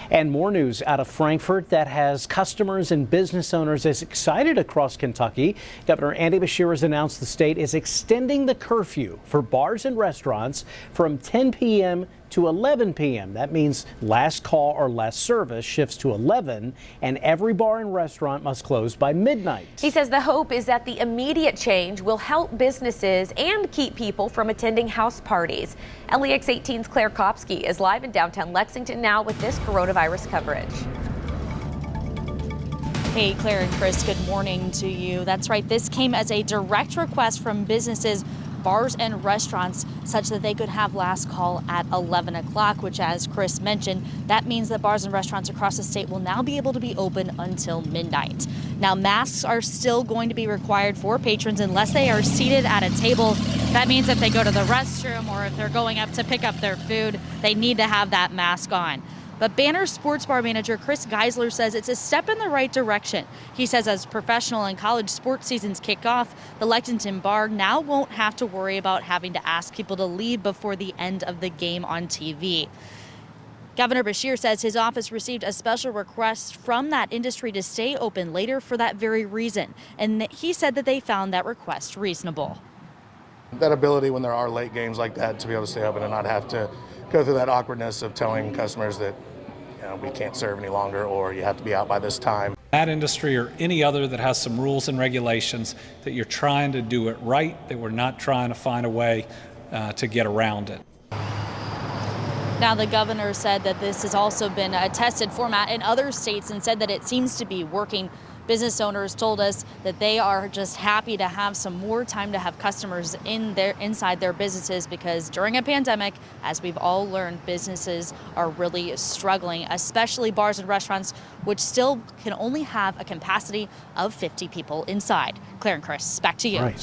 And more news out of Frankfort that has customers and business owners as excited across Kentucky. Governor Andy Beshear has announced the state is extending the curfew for bars and restaurants from 10 p.m. to 11 p.m. That means last call or last service shifts to 11, and every bar and restaurant must close by midnight. He says the hope is that the immediate change will help businesses and keep people from attending house parties. LEX 18's Claire Kopsky is live in downtown Lexington now with this coronavirus coverage. Hey, Claire and Chris, good morning to you. That's right. This came as a direct request from businesses, bars and restaurants, such that they could have last call at 11 o'clock, which, as Chris mentioned, that means that bars and restaurants across the state will now be able to be open until midnight. Now, masks are still going to be required for patrons unless they are seated at a table. That means if they go to the restroom or if they're going up to pick up their food, they need to have that mask on. But Banner Sports Bar manager Chris Geisler says it's a step in the right direction. He says as professional and college sports seasons kick off, the Lexington Bar now won't have to worry about having to ask people to leave before the end of the game on TV. Governor Beshear says his office received a special request from that industry to stay open later for that very reason. And he said that they found that request reasonable. That ability when there are late games like that to be able to stay open and not have to go through that awkwardness of telling customers that we can't serve any longer or you have to be out by this time. That industry or any other that has some rules and regulations, that you're trying to do it right, that we're not trying to find a way to get around it. Now, the governor said that this has also been a tested format in other states and said that it seems to be working. Business owners told us that they are just happy to have some more time to have customers inside their businesses, because during a pandemic, as we've all learned, businesses are really struggling, especially bars and restaurants, which still can only have a capacity of 50 people inside. Claire and Chris, back to you. Right.